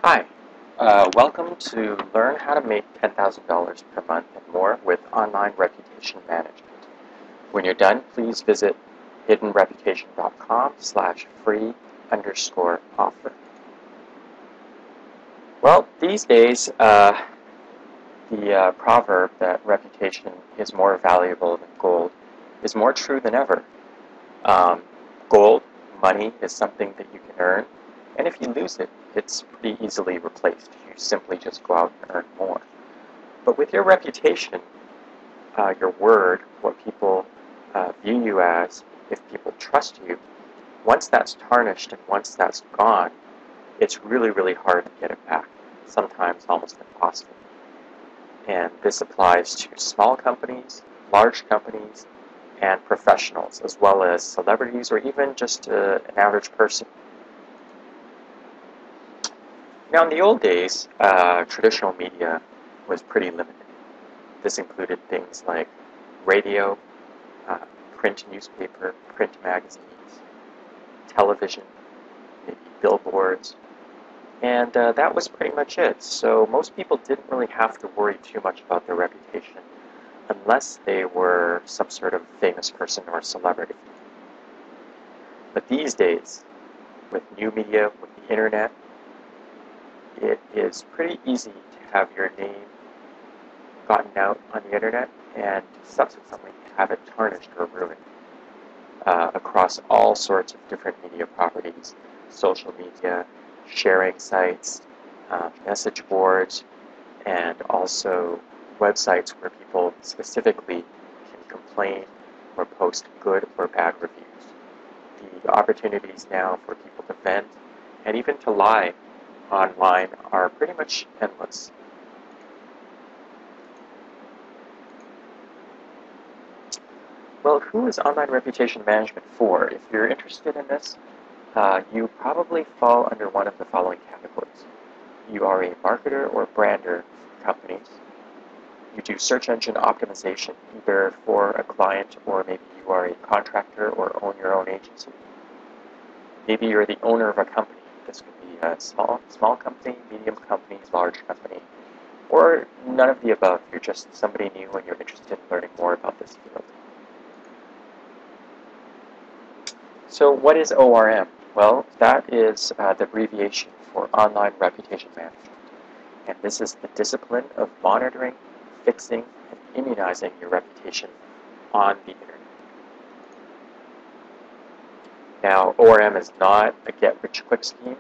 Hi, welcome to Learn How to Make $10,000 per month and more with Online Reputation Management. When you're done, please visit hiddenreputation.com/free_offer. Well, these days, the proverb that reputation is more valuable than gold is more true than ever. Gold, money, is something that you can earn, and if you lose it, it's pretty easily replaced. You simply just go out and earn more. But with your reputation, your word, what people view you as, if people trust you, once that's tarnished and once that's gone, it's really, really hard to get it back, sometimes almost impossible. And this applies to small companies, large companies, and professionals, as well as celebrities or even just an average person. Now, in the old days, traditional media was pretty limited. This included things like radio, print newspaper, print magazines, television, maybe billboards, and that was pretty much it. So most people didn't really have to worry too much about their reputation unless they were some sort of famous person or celebrity. But these days, with new media, with the internet, it is pretty easy to have your name gotten out on the internet and subsequently have it tarnished or ruined across all sorts of different media properties, social media, sharing sites, message boards, and also websites where people specifically can complain or post good or bad reviews. The opportunities now for people to vent and even to lie online are pretty much endless. Well, who is online reputation management for? If you're interested in this, you probably fall under one of the following categories. You are a marketer or brander for companies. You do search engine optimization, either for a client or maybe you are a contractor or own your own agency. Maybe you're the owner of a company. This could be a small company, medium company, large company, or none of the above. You're just somebody new and you're interested in learning more about this field. So what is ORM? Well, that is the abbreviation for Online Reputation Management. And this is the discipline of monitoring, fixing, and immunizing your reputation on the internet. Now, ORM is not a get-rich-quick scheme.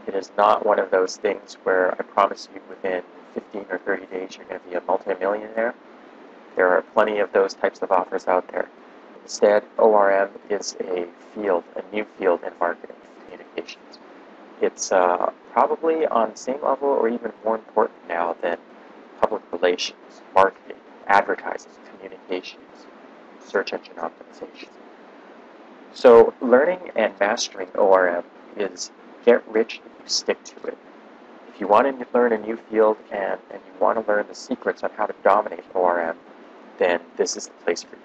It is not one of those things where I promise you within 15 or 30 days you're going to be a multimillionaire. There are plenty of those types of offers out there. Instead, ORM is a new field in marketing and communications. It's probably on the same level or even more important now than public relations, marketing, advertising, communications, search engine optimization. So learning and mastering ORM is get rich if you stick to it. If you want to learn a new field and you want to learn the secrets on how to dominate ORM, then this is the place for you.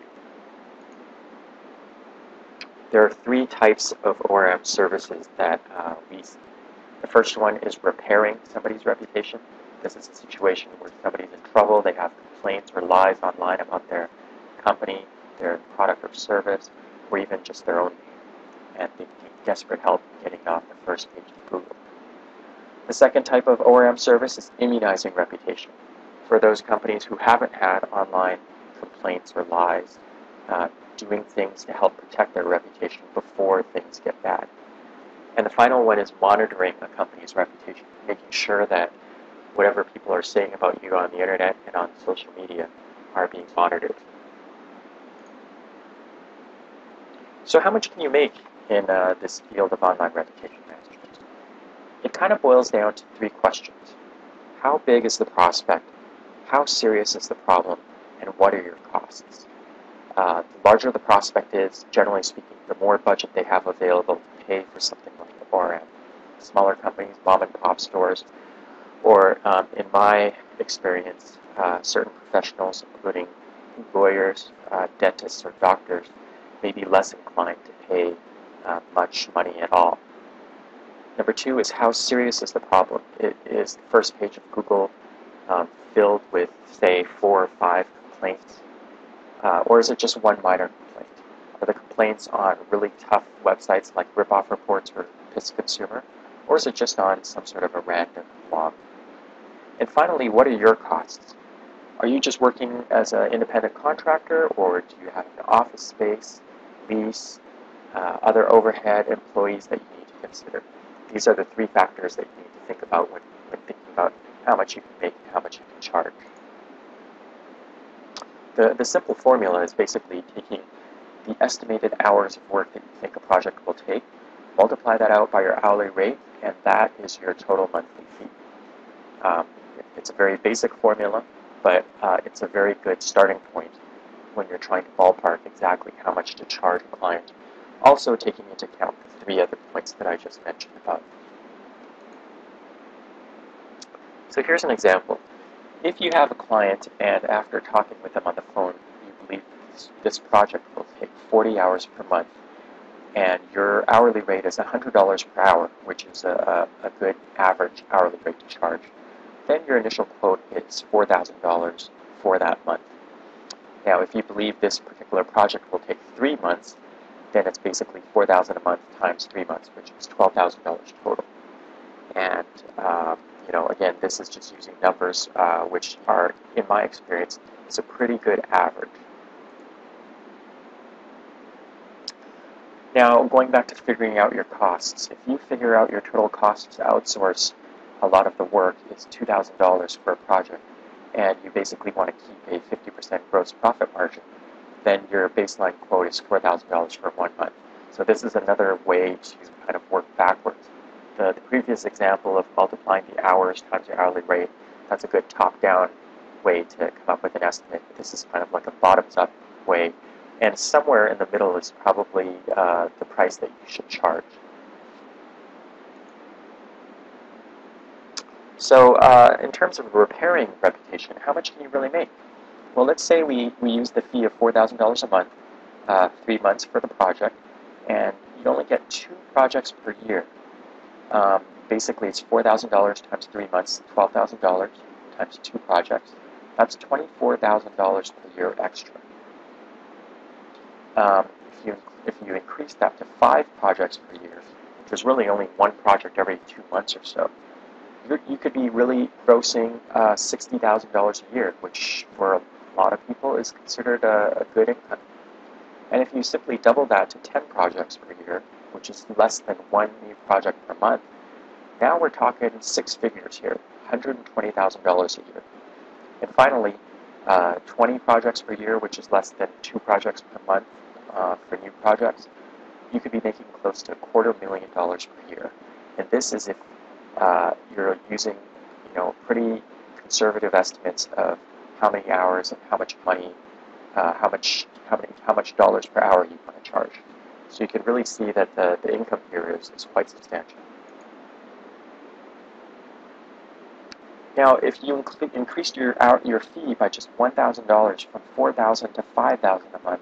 There are three types of ORM services that we see. The first one is repairing somebody's reputation. This is a situation where somebody's in trouble, they have complaints or lies online about their company, their product or service, or even just their own name, and they need desperate help getting off the first page of Google. The second type of ORM service is immunizing reputation. For those companies who haven't had online complaints or lies, doing things to help protect their reputation before things get bad. And the final one is monitoring a company's reputation, making sure that whatever people are saying about you on the internet and on social media are being monitored. So how much can you make in this field of online reputation management? It kind of boils down to three questions. How big is the prospect? How serious is the problem? And what are your costs? The larger the prospect is, generally speaking, the more budget they have available to pay for something like ORM. Smaller companies, mom-and-pop stores, or in my experience, certain professionals, including lawyers, dentists, or doctors, may be less inclined to pay much money at all. Number two is how serious is the problem? Is the first page of Google filled with, say, 4 or 5 complaints? Or is it just one minor complaint? Are the complaints on really tough websites like Ripoff Reports or Piss Consumer? Or is it just on some sort of a random blog? And finally, what are your costs? Are you just working as an independent contractor, or do you have an office space, lease, other overhead, employees that you need to consider? These are the 3 factors that you need to think about when thinking about how much you can make and how much you can charge. The simple formula is basically taking the estimated hours of work that you think a project will take, multiply that out by your hourly rate, and that is your total monthly fee. It's a very basic formula, but it's a very good starting point when you're trying to ballpark exactly how much to charge a client, also taking into account the 3 other points that I just mentioned above. So here's an example. If you have a client and after talking with them on the phone, you believe this project will take 40 hours per month, and your hourly rate is $100 per hour, which is a good average hourly rate to charge, then your initial quote is $4,000 for that month. Now, if you believe this particular project will take 3 months, then it's basically $4,000 a month times 3 months, which is $12,000 total. And again, this is just using numbers, which are, in my experience, is a pretty good average. Now, going back to figuring out your costs, if you figure out your total cost to outsource a lot of the work is $2,000 for a project, and you basically want to keep a 50% gross profit margin, then your baseline quote is $4,000 for 1 month. So this is another way to kind of work backwards. The previous example of multiplying the hours times your hourly rate, that's a good top-down way to come up with an estimate. This is kind of like a bottoms-up way, and somewhere in the middle is probably the price that you should charge. So in terms of repairing reputation, how much can you really make? Well, let's say we use the fee of $4,000 a month, 3 months for the project, and you only get 2 projects per year. Basically, it's $4,000 times 3 months, $12,000 times 2 projects. That's $24,000 per year extra. If you increase that to 5 projects per year, which is really only 1 project every 2 months or so, you could be really grossing $60,000 a year, which for a lot of people is considered a good income. And if you simply double that to 10 projects per year, which is less than 1 new project per month, now we're talking 6 figures here, $120,000 a year. And finally, 20 projects per year, which is less than 2 projects per month for new projects, you could be making close to $250,000 per year. And this is if you're using, pretty conservative estimates of how many hours and how much money, how much dollars per hour you want to charge. So you can really see that the income here is quite substantial. Now, if you increased your fee by just $1,000 from $4,000 to $5,000 a month,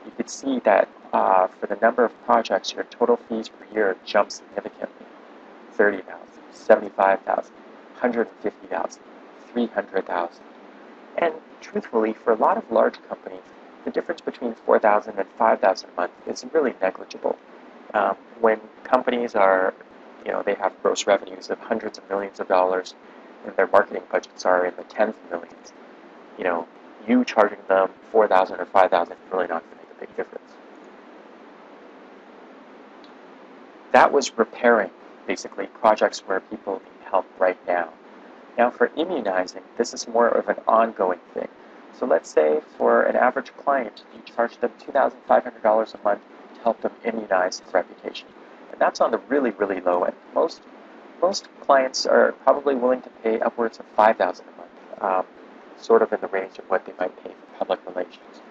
you could see that for the number of projects, your total fees per year jump significantly: $30,000, $75,000, $150,000, $300,000. And truthfully, for a lot of large companies, the difference between $4,000 and $5,000 a month is really negligible. When companies are, they have gross revenues of hundreds of millions of dollars, and their marketing budgets are in the tens of millions, you charging them $4,000 or $5,000 is really not going to make a big difference. That was repairing, basically, projects where people need help right now. Now for immunizing, this is more of an ongoing thing. So let's say for an average client, you charge them $2,500 a month to help them immunize their reputation. And that's on the really, really low end. Most clients are probably willing to pay upwards of $5,000 a month, sort of in the range of what they might pay for public relations.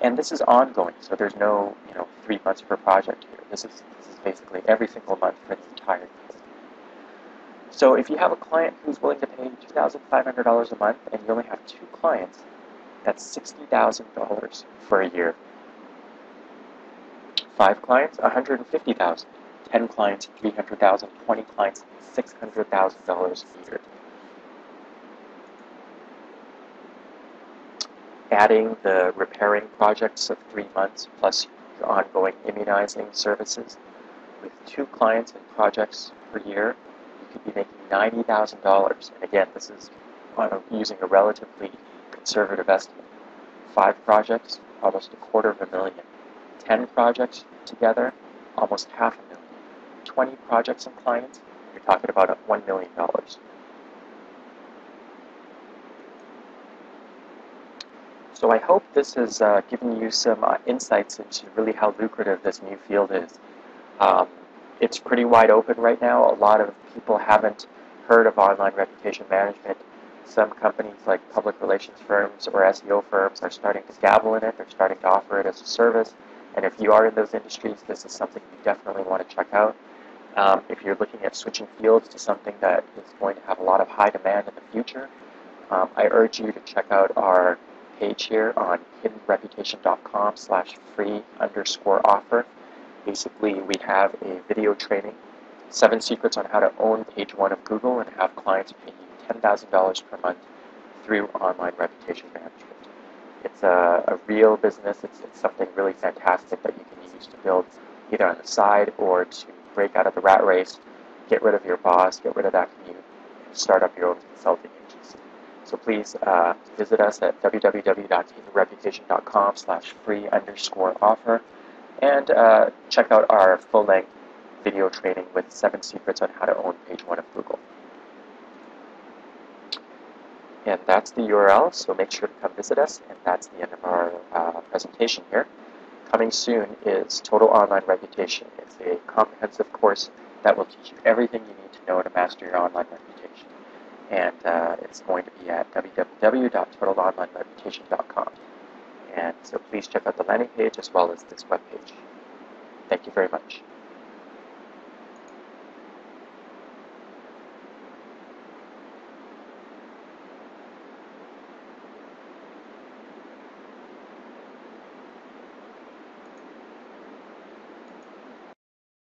And this is ongoing, so there's no 3 months per project here. This is basically every single month for the entire year. So if you have a client who's willing to pay $2,500 a month and you only have 2 clients, that's $60,000 for a year. 5 clients, $150,000. 10 clients, $300,000, 20 clients, $600,000 a year. Adding the repairing projects of 3 months plus your ongoing immunizing services, with 2 clients and projects per year, you could be making $90,000. And again, this is using a relatively conservative estimate. 5 projects, almost $250,000. 10 projects together, almost $500,000. 20 projects and clients, you're talking about $1 million. So I hope this has given you some insights into really how lucrative this new field is. It's pretty wide open right now. A lot of people haven't heard of online reputation management. Some companies like public relations firms or SEO firms are starting to dabble in it. They're starting to offer it as a service. And if you are in those industries, this is something you definitely want to check out. If you're looking at switching fields to something that is going to have a lot of high demand in the future, I urge you to check out our page here on hiddenreputation.com/free_offer. Basically, we have a video training, 7 secrets on how to own page 1 of Google and have clients pay you $10,000 per month through online reputation management. It's a real business. It's something really fantastic that you can use to build either on the side or to break out of the rat race, get rid of your boss, get rid of that commute, and start up your own consulting agency. So please visit us at www.hiddenreputation.com/free_offer and check out our full-length video training with 7 secrets on how to own page 1 of Google. And that's the URL, so make sure to come visit us, and that's the end of our presentation here. Coming soon is Total Online Reputation. It's a comprehensive course that will teach you everything you need to know to master your online reputation. And it's going to be at www.totalonlinereputation.com. And so please check out the landing page as well as this webpage. Thank you very much.